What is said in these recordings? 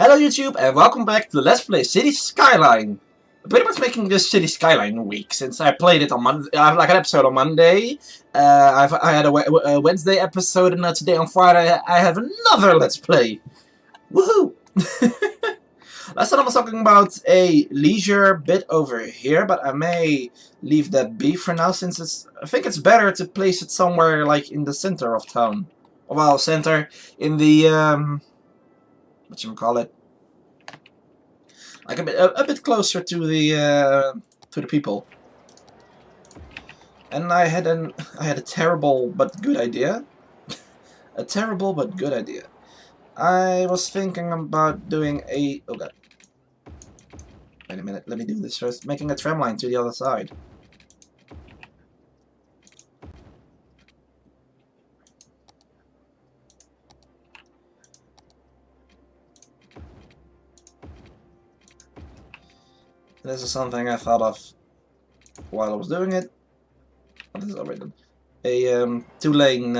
Hello YouTube and welcome back to Let's Play City Skyline. I'm pretty much making this City Skyline week since I played it on Monday. I have like an episode on Monday. I had a Wednesday episode, and today on Friday I have another Let's Play. Woohoo! Last time I was talking about a leisure bit over here, but I may leave that be for now since I think it's better to place it somewhere like in the center of town. Well, center in the whatchamacallit, like a bit closer to the people. And I had a terrible but good idea. A terrible but good idea. I was thinking about doing a oh god. Wait a minute, let me do this first. Making a tram line to the other side. This is something I thought of while I was doing it. Oh, this is already done. A two-lane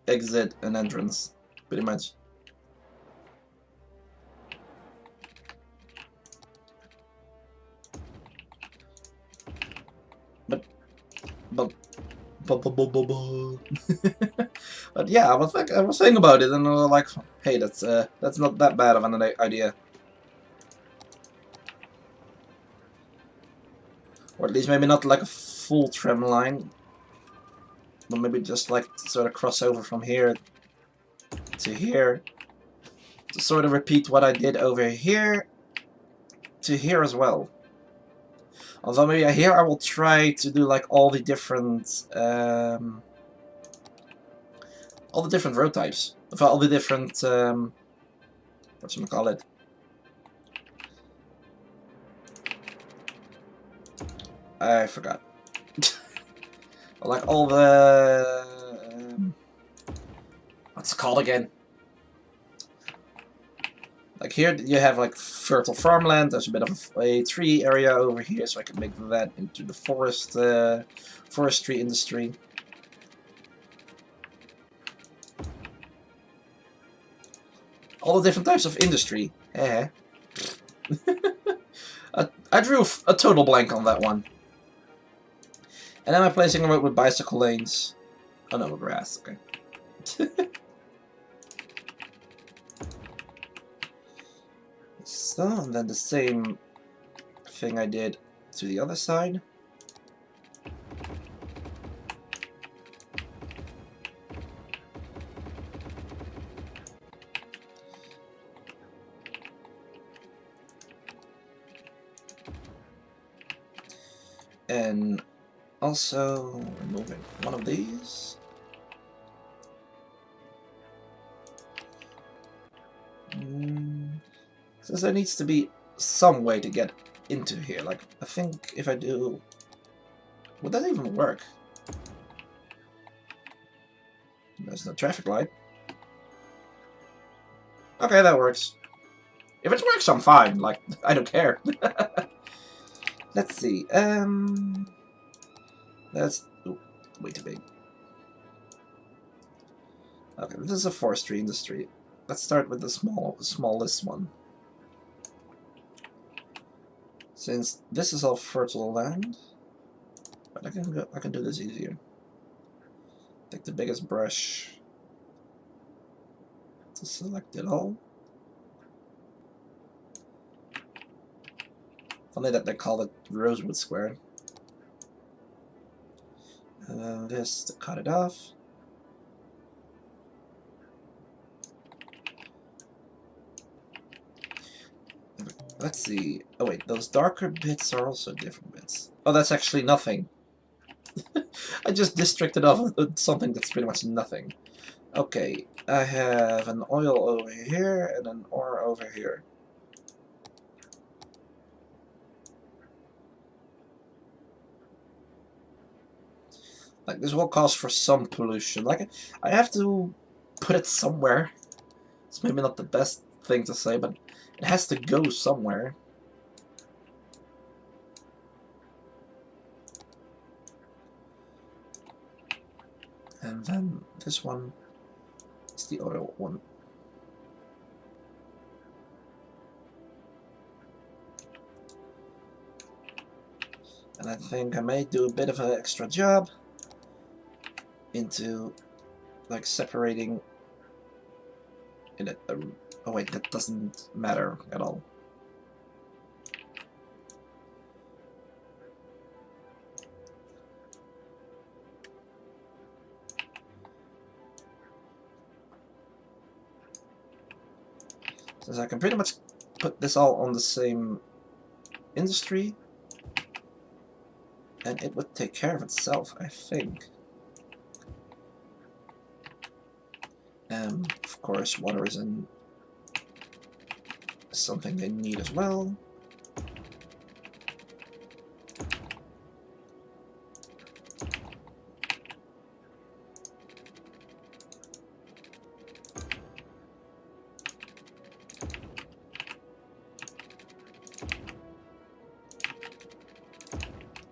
exit and entrance, pretty much. But yeah, I was thinking about it, and I was like, hey, that's not that bad of an idea. Or at least maybe not like a full tram line, but maybe just like sort of cross over from here to here, to sort of repeat what I did over here to here as well. Although maybe here I will try to do like all the different road types, all the different whatchamacallit. I forgot. Like all the what's it called again? Like here you have like fertile farmland. There's a bit of a tree area over here, so I can make that into the forestry industry. All the different types of industry. I drew a total blank on that one. And am I placing a road with bicycle lanes? Oh no, with grass, okay. So, and then the same thing I did to the other side. And also removing one of these. Since there needs to be some way to get into here. Like, I think if I do... Would that even work? There's no traffic light. Okay, that works. If it works, I'm fine. Like, I don't care. Let's see. That's way too big. Okay, this is a forestry industry. Let's start with the smallest one. Since this is all fertile land, but I can do this easier. Take the biggest brush to select it all. Funny that they call it Rosewood Square. And then this to cut it off. Let's see. Oh wait, those darker bits are also different bits. Oh, that's actually nothing. I just districted off something that's pretty much nothing. Okay, I have an oil over here and an ore over here. Like, this will cause for some pollution. Like, I have to put it somewhere. It's maybe not the best thing to say, but it has to go somewhere. And then this one is the oil one. And I think I may do a bit of an extra job into like separating it. Oh wait, that doesn't matter at all. Since I can pretty much put this all on the same industry, and it would take care of itself, I think. Of course, water is something they need as well.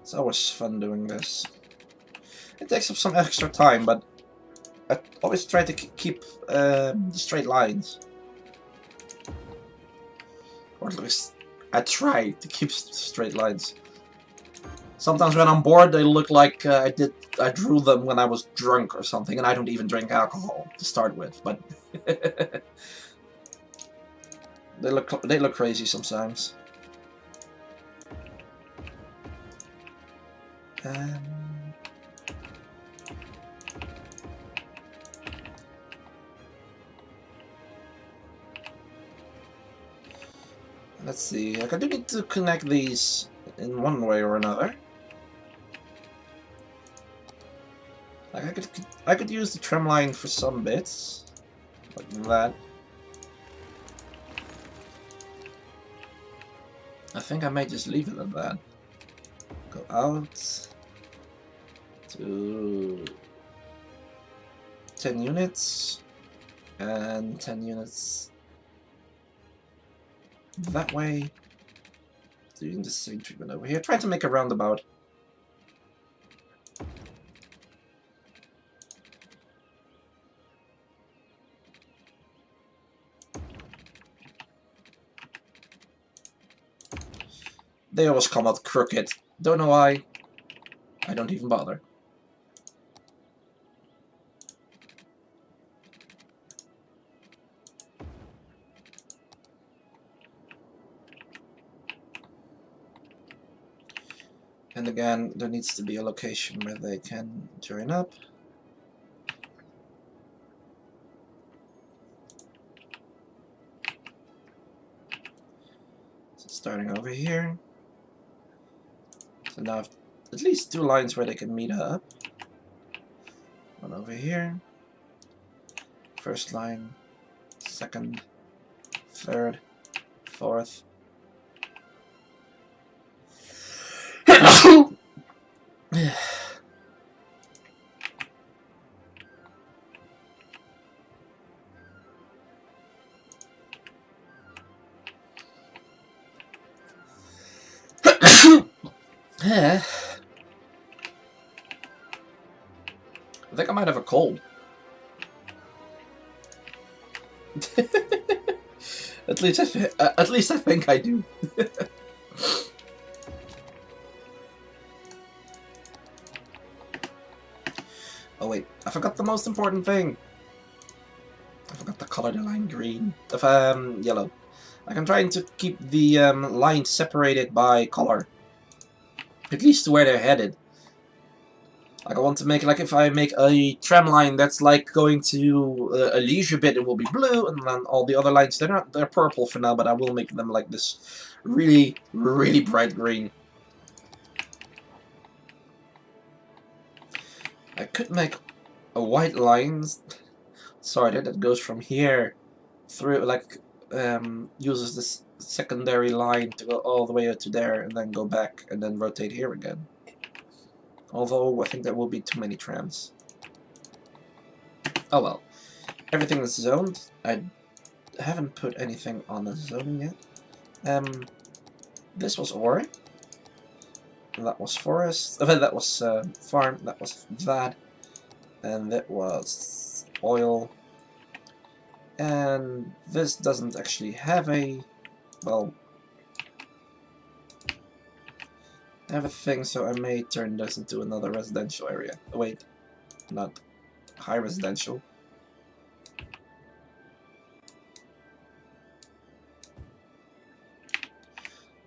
It's always fun doing this. It takes up some extra time, but I always try to keep straight lines. Or at least I try to keep straight lines. Sometimes when I'm bored, they look like I drew them when I was drunk or something, and I don't even drink alcohol to start with. But they look crazy sometimes. Let's see. Like, I do need to connect these in one way or another. Like, I could use the trim line for some bits, like that. I think I might just leave it at that. Go out to 10 units and 10 units that way. Doing the same treatment over here. Trying to make a roundabout. They always come out crooked. Don't know why. I don't even bother. And again, there needs to be a location where they can join up. So starting over here. So now I have at least 2 lines where they can meet up. One over here. First line, second, third, fourth. I think I might have a cold. At least I think I do. Oh wait, I forgot the most important thing. I forgot to color the line green. Yellow. Like, I'm trying to keep the lines separated by color. At least to where they're headed. Like, I want to make, like, if I make a tram line that's like going to a leisure bit, it will be blue, and then all the other lines, they're purple for now, but I will make them like this really, really bright green. I could make a white line. Sorry, that goes from here through, like, uses this secondary line to go all the way out to there, and then go back, and then rotate here again. Although, I think that will be too many trams. Oh well. Everything is zoned. I haven't put anything on the zoning yet. This was ore. That was forest. That was farm. That was that. And that was oil. And this doesn't actually have a... well... I have a thing, so I may turn this into another residential area. Oh, wait, not high residential.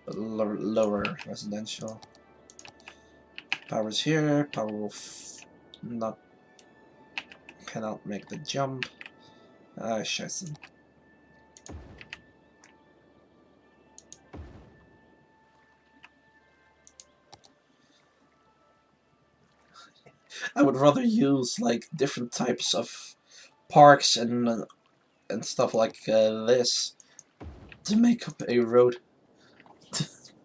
But lower residential. Power's here. Power will not cannot make the jump. Ah, scheiße. I would rather use like different types of parks and stuff like this to make up a road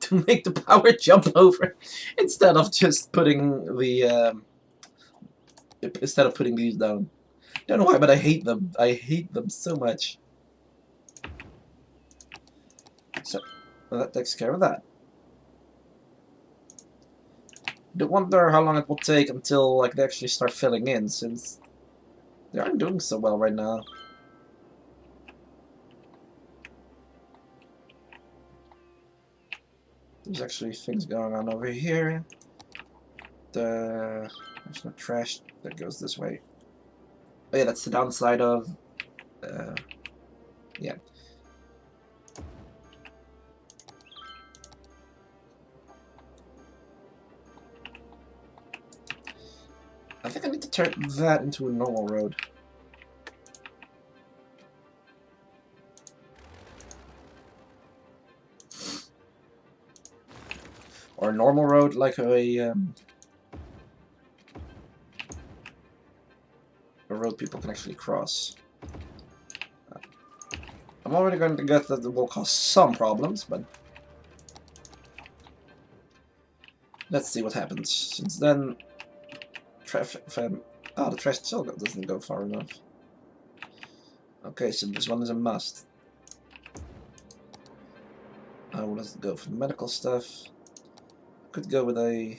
to make the power jump over instead of just putting the instead of putting these down. Don't know why, but I hate them. I hate them so much. So that takes care of that. I wonder how long it will take until like they actually start filling in, since they aren't doing so well right now. There's actually things going on over here. There's no trash that goes this way. Oh yeah, that's the downside of yeah. I think I need to turn that into a normal road. Or a normal road, like a road people can actually cross. I'm already going to guess that it will cause some problems, but let's see what happens. Since then, the trash still doesn't go far enough. Okay, so this one is a must. Let's go for the medical stuff. Could go with a...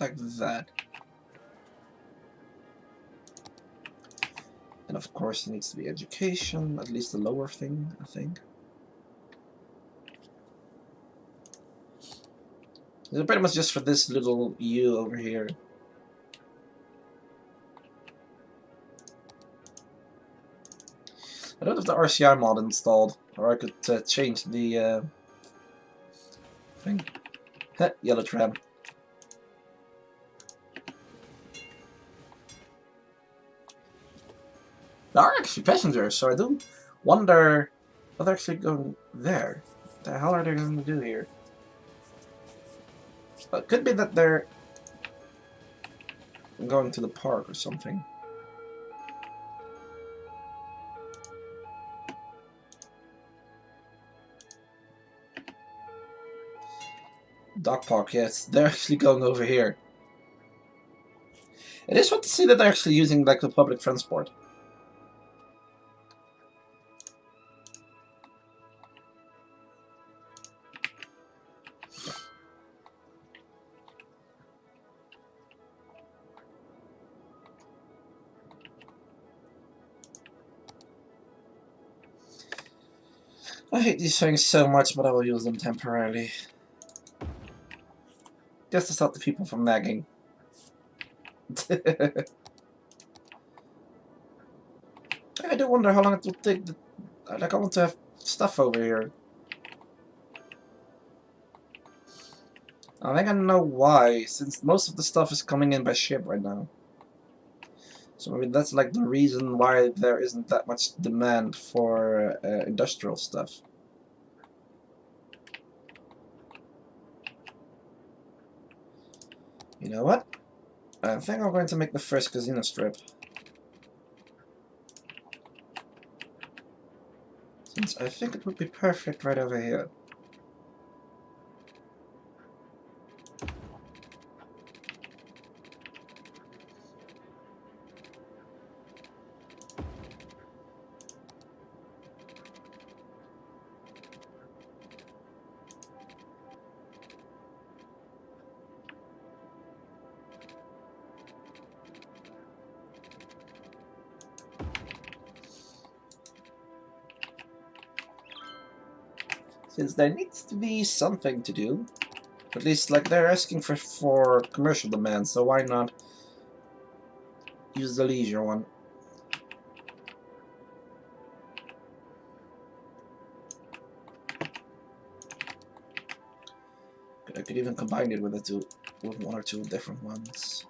like that. And of course it needs to be education, at least the lower thing, I think. It's pretty much just for this little U over here. I don't have the RCI mod installed, or I could change the thing. Yellow tram. There are actually passengers, so I do wonder what they're actually going there. What the hell are they going to do here? It could be that they're going to the park or something. Dog park, yes, they're actually going over here. It is fun to see that they're actually using like the public transport. I hate these things so much, but I will use them temporarily. Just to stop the people from nagging. I do wonder how long it will take. Like, I want to have stuff over here. I think I know why, since most of the stuff is coming in by ship right now. So maybe that's like the reason why there isn't that much demand for industrial stuff. You know what? I think I'm going to make the first casino strip. Since I think it would be perfect right over here. Since there needs to be something to do. At least, like, they're asking for commercial demand, so why not use the leisure one? I could even combine it with one or two different ones.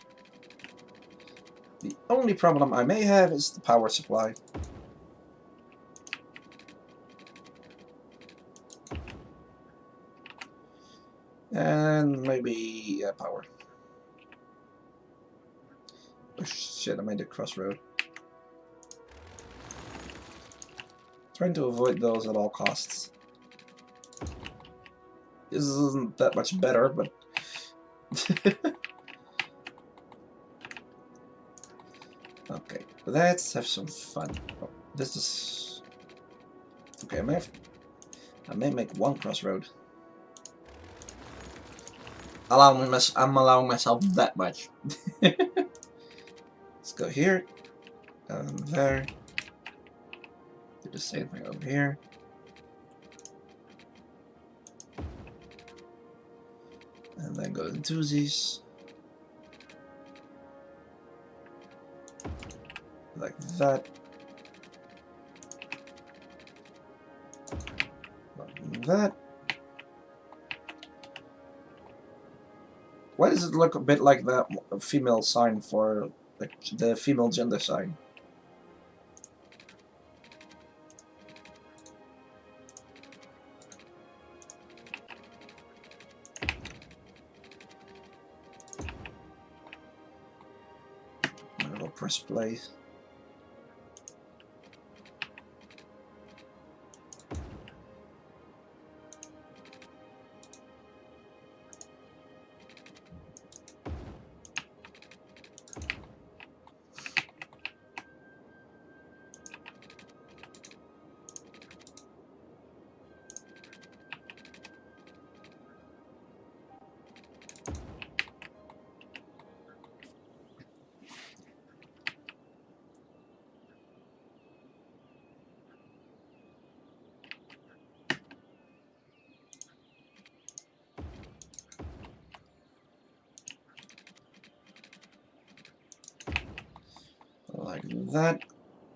The only problem I may have is the power supply. And maybe power. Oh shit, I made a crossroad. Trying to avoid those at all costs. This isn't that much better, but... Okay, let's have some fun. Oh, this is... Okay, I may make one crossroad. I'm allowing myself that much. Let's go here, there. Do the same thing over here. And then go to twosies. Like that. Like that. Why does it look a bit like that female sign for like the female gender sign? I will press play. Like that.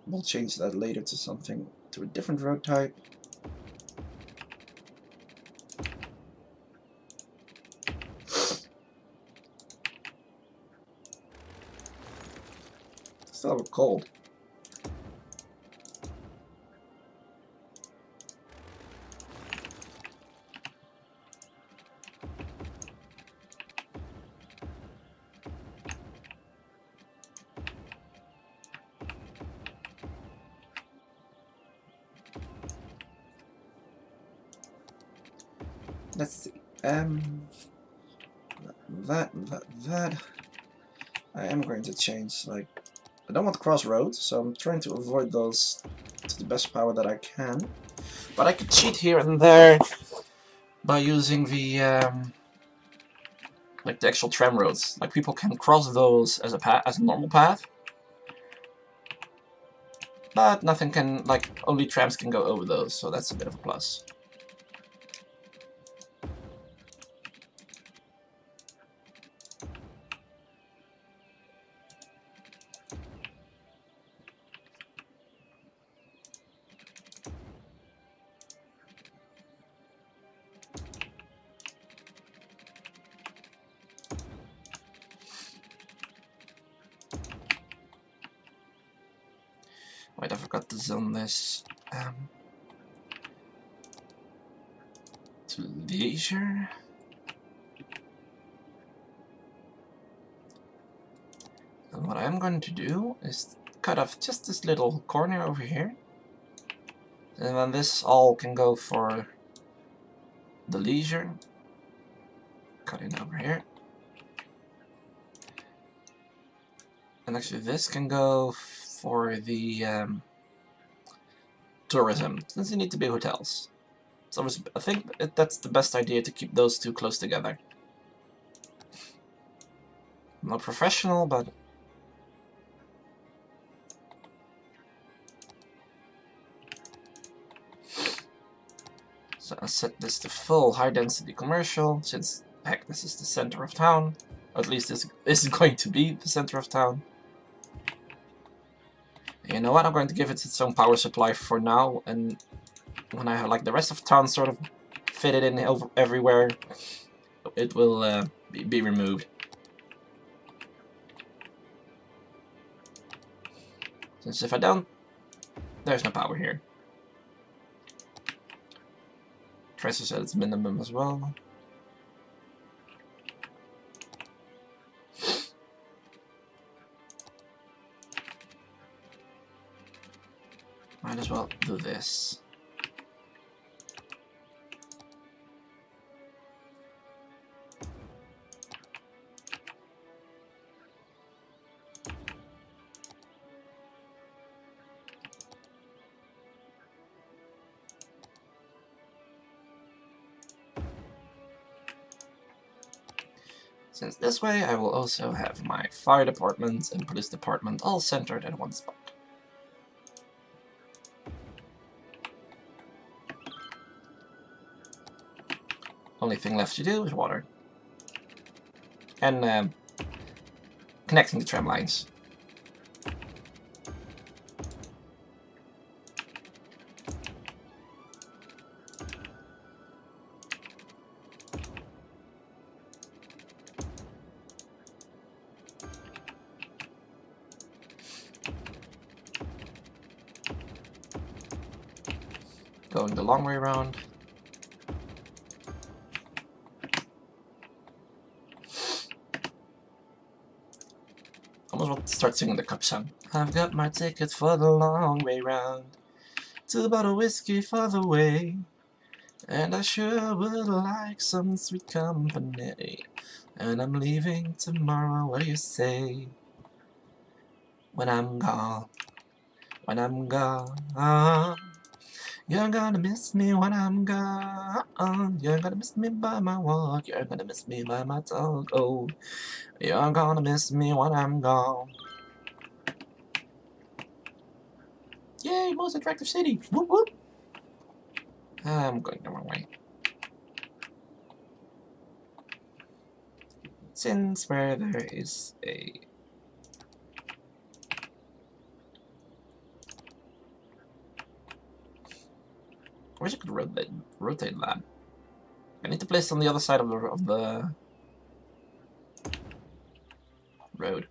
We'll change that later to something, to a different road type. Still cold. Let's see. That. I am going to change, like, I don't want crossroads, so I'm trying to avoid those to the best power that I can. But I could cheat here and there by using the like the actual tram roads. Like, people can cross those as a normal path, but nothing can, like, only trams can go over those, so that's a bit of a plus. Wait, I forgot to zone this. To leisure. And what I'm going to do is cut off just this little corner over here. And then this all can go for the leisure. Cut it over here. And actually this can go for the tourism, since they need to be hotels. So I think that's the best idea, to keep those two close together. I'm not professional, but... So I'll set this to full high density commercial, since heck, this is the center of town. Or at least this is going to be the center of town. And you know what? I'm going to give it its own power supply for now, and when I have like the rest of town sort of fitted in everywhere, it will be removed. Since if I don't, there's no power here. Tries to set its minimum as well. Might as well do this. Since this way I will also have my fire department and police department all centered in one spot. Only thing left to do is water. And connecting the tram lines. Going the long way around. Almost want to start singing the cup song. I've got my ticket for the long way round, 2 bottle whiskey for the way, and I sure would like some sweet company, and I'm leaving tomorrow, what do you say? When I'm gone, you're gonna miss me when I'm gone. You're gonna miss me by my walk. You're gonna miss me by my talk. Oh, you're gonna miss me when I'm gone. Yay, most attractive city. Whoop whoop. I'm going the wrong way. Since where there is a... I wish I could rotate that. I need to place it on the other side of the road.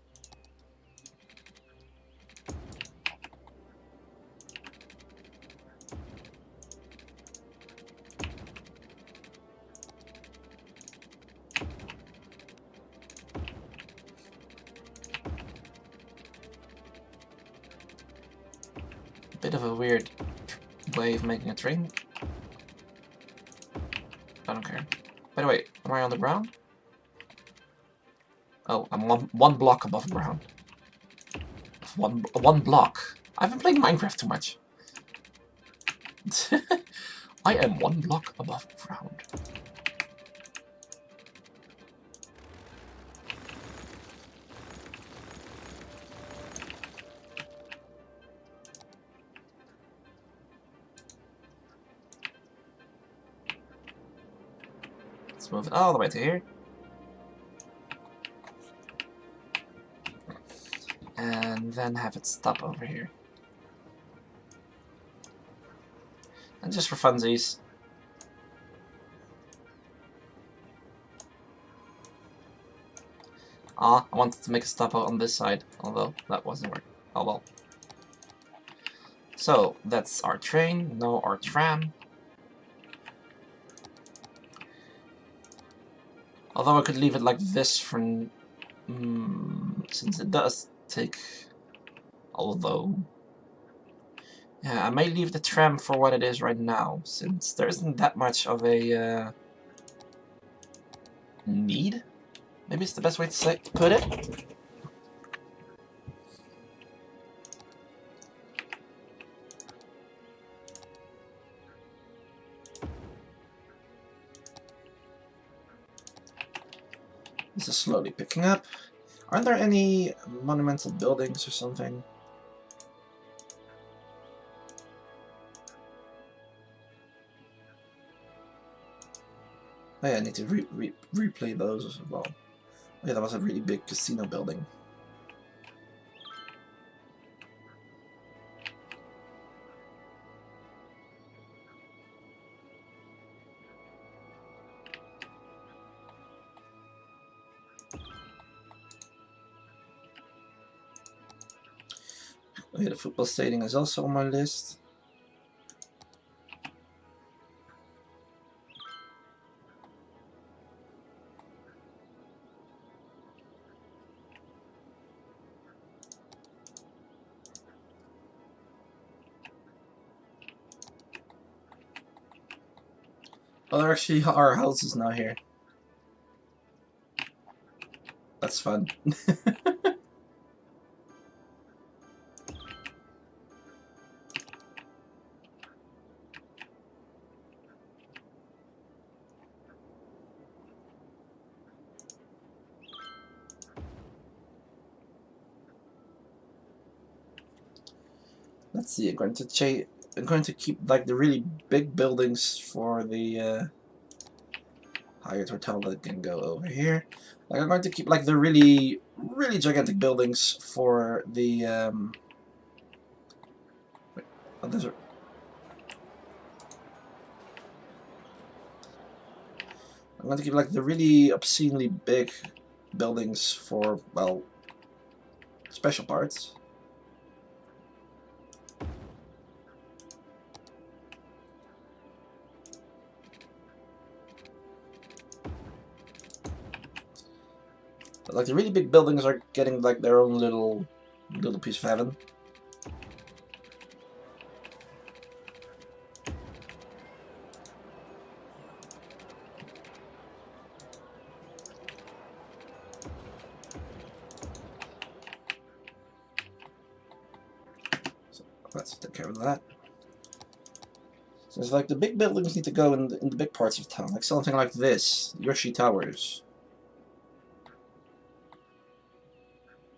Bit of a weird way of making a train. I don't care. By the way, am I on the ground? Oh, I'm one block above ground. One block. I've been playing Minecraft too much. I am 1 block above ground. Let's move it all the way to here. And then have it stop over here. And just for funsies, I wanted to make a stop out on this side, although that wasn't working. Oh well. So that's our train, now our tram. Although I could leave it like this for... since it does take... Although... Yeah, I may leave the tram for what it is right now, since there isn't that much of a... need? Maybe it's the best way to put it? This is slowly picking up. Aren't there any monumental buildings or something? Oh yeah, I need to replay those as well. Oh yeah, that was a really big casino building. Oh yeah, the football stadium is also on my list. Oh, there actually are houses now here. That's fun. Let's see. I'm going to keep like the really big buildings for the Hyatt Hotel that can go over here. Like I'm going to keep like the really gigantic buildings for the wait, oh, those are. I'm going to keep like the really obscenely big buildings for, well, special parts. But, like the really big buildings are getting like their own little piece of heaven. So let's take care of that. So it's like the big buildings need to go in the big parts of town, like something like this, Yoshi Towers.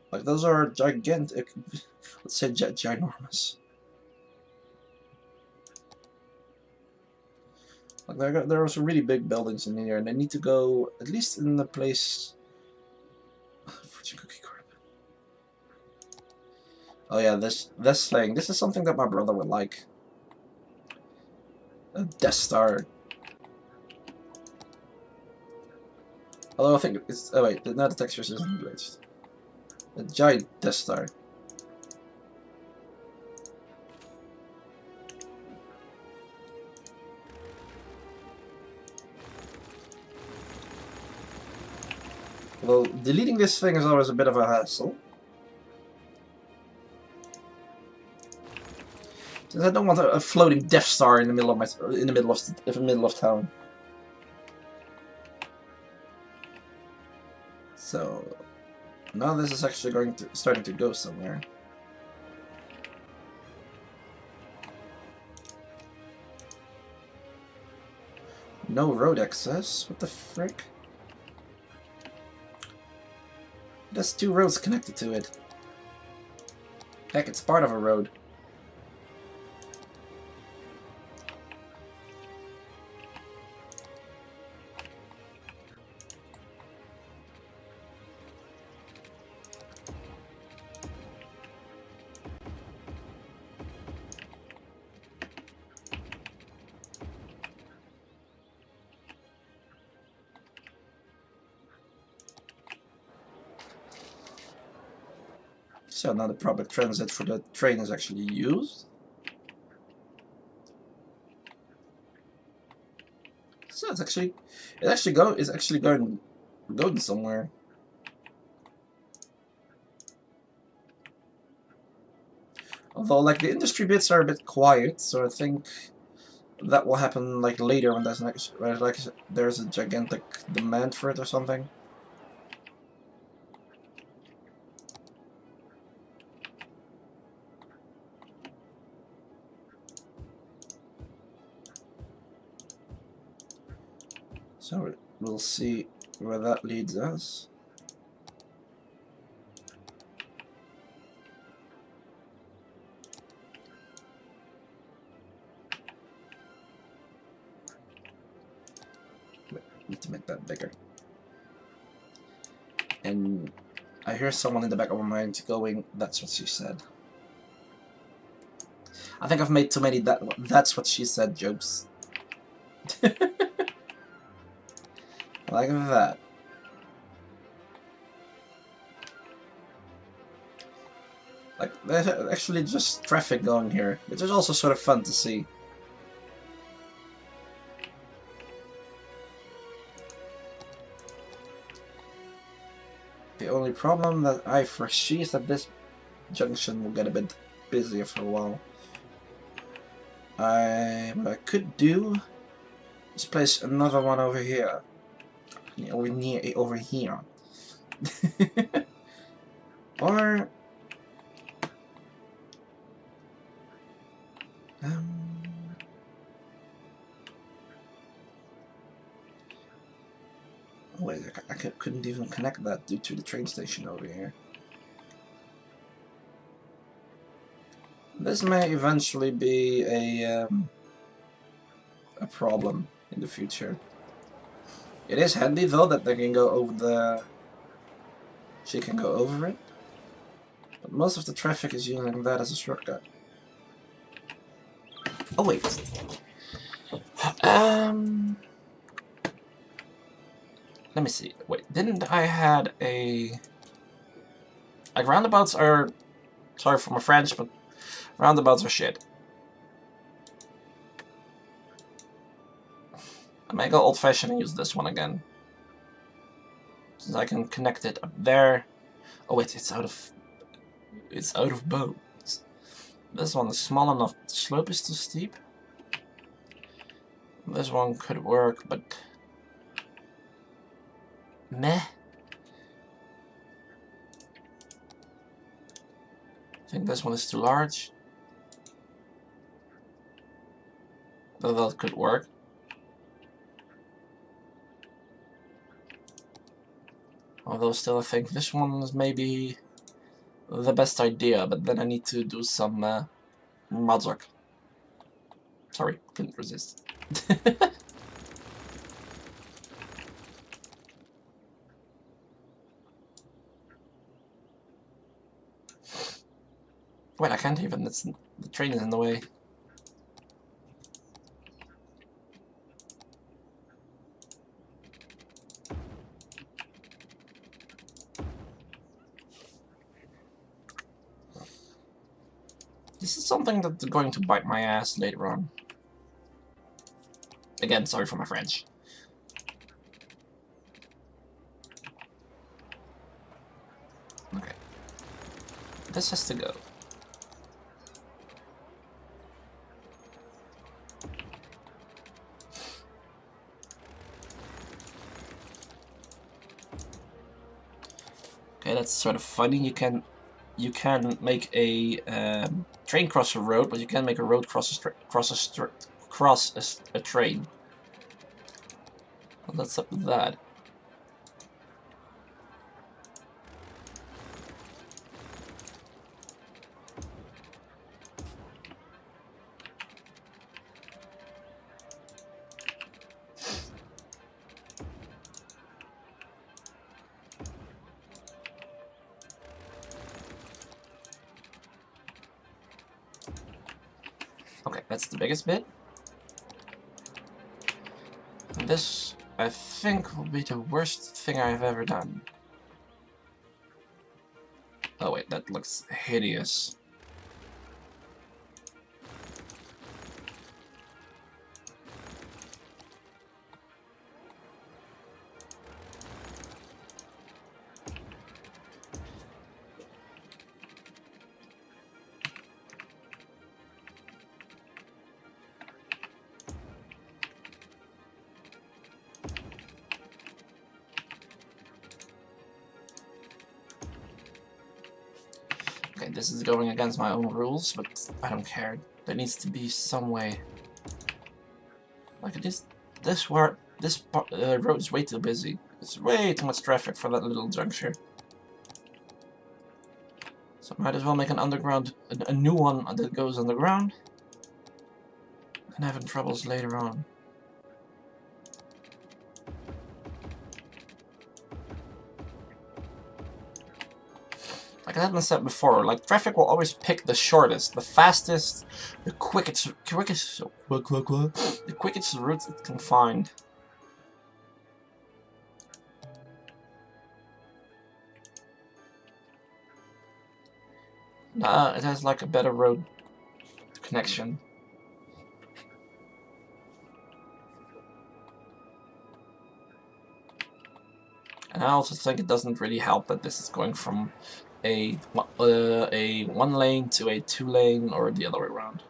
Like those are gigantic. Let's say ginormous. Like there are some really big buildings in here, and they need to go at least in the place. Fortune cookie crap. Oh yeah, this thing. This is something that my brother would like. A Death Star. Although I think it's. Oh wait, no, the textures isn't glitched. A giant Death Star. Well, deleting this thing is always a bit of a hassle. Since I don't want a floating Death Star in the middle of town. So now this is actually starting to go somewhere. No road access? What the frick? There's 2 roads connected to it. Heck, it's part of a road. So now the public transit for the train is actually used. So it's actually going somewhere. Although like the industry bits are a bit quiet, so I think that will happen like later when there's a gigantic demand for it or something. So we'll see where that leads us. need to make that bigger. And I hear someone in the back of my mind going, "That's what she said." I think I've made too many that's what she said jokes. Like that. Like, there's actually just traffic going here, which is also sort of fun to see. The only problem that I foresee is that this junction will get a bit busier for a while. What I could do is place another one over here. Over here. Or... wait, I couldn't even connect that due to the train station over here. This may eventually be a problem in the future. It is handy though that they can go over the... She can go over it. But most of the traffic is using that as a shortcut. Oh wait. Let me see. Wait, didn't I had a... Like, roundabouts are... Sorry for my French, but roundabouts are shit. I may go old-fashioned and use this one again. Since I can connect it up there. Oh wait, it's out of bounds. This one is small enough, the slope is too steep. This one could work, but... meh. I think this one is too large. Though that could work. Although still I think this one is maybe the best idea, but then I need to do some magic. Sorry, couldn't resist. Wait, I can't even, the train is in the way. This is something that's going to bite my ass later on. Again, sorry for my French. Okay. This has to go. Okay, that's sort of funny. You can make a train cross a road, but you can't make a road cross a train. Well, that's up with that. Okay, that's the biggest bit. And this, I think, will be the worst thing I've ever done. Oh wait, that looks hideous. Okay, this is going against my own rules, but I don't care. There needs to be some way. Like this road is way too busy. It's way too much traffic for that little juncture. So I might as well make an underground, a new one that goes underground. And having troubles later on. like I haven't said before, like traffic will always pick the shortest, the fastest, the quickest route it can find. Nah, it has like a better road connection. And I also think it doesn't really help that this is going from a 1 lane to a 2 lane or the other way around.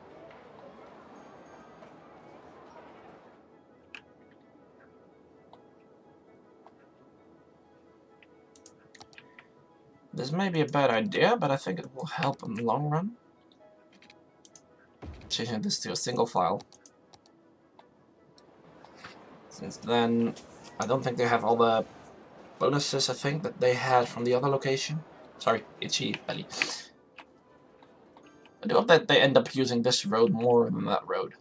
This may be a bad idea, but I think it will help in the long run. Changing this to a single file. Since then, I don't think they have all the bonuses, I think, that they had from the other location. Sorry, itchy belly. I do hope that they end up using this road more than that road.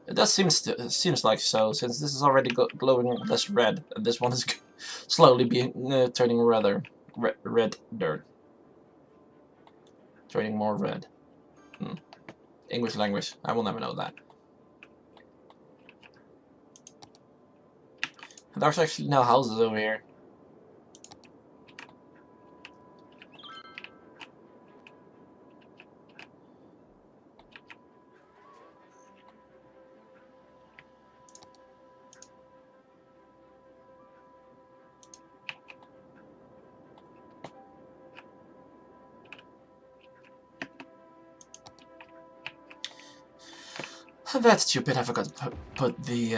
It does seems like so, since this is already glowing less red, and this one is slowly being turning rather red dirt. Turning more red. English language, I will never know that. There's actually no houses over here. That's stupid, I forgot to put the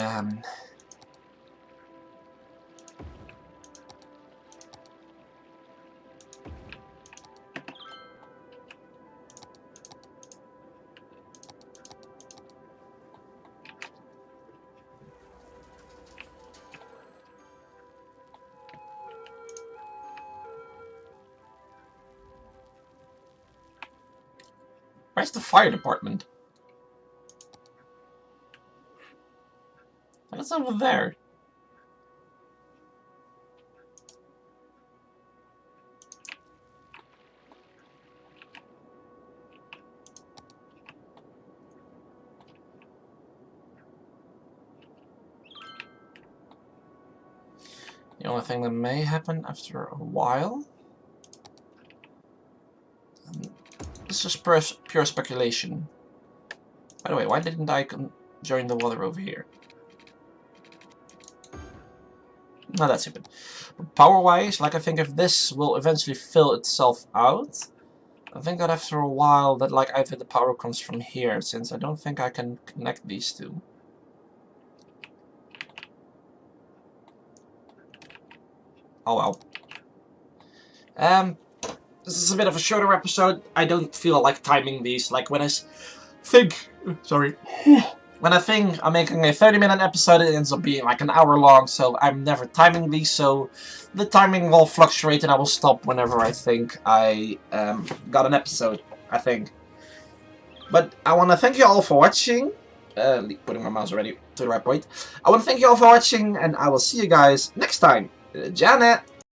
where's the fire department? It's over there. The only thing that may happen after a while. This is pure speculation. By the way, why didn't I join the water over here? No, that's stupid. Power-wise, like I think if this will eventually fill itself out, I think that after a while that like either the power comes from here, since I don't think I can connect these two. Oh well. This is a bit of a shorter episode. I don't feel like timing these. Like when I think, sorry. When I think I'm making a 30-minute episode, it ends up being like an hour long, so I'm never timing these, so the timing will fluctuate and I will stop whenever I think I got an episode, I think. But I want to thank you all for watching. Putting my mouse already to the right point. I want to thank you all for watching, and I will see you guys next time. Janet!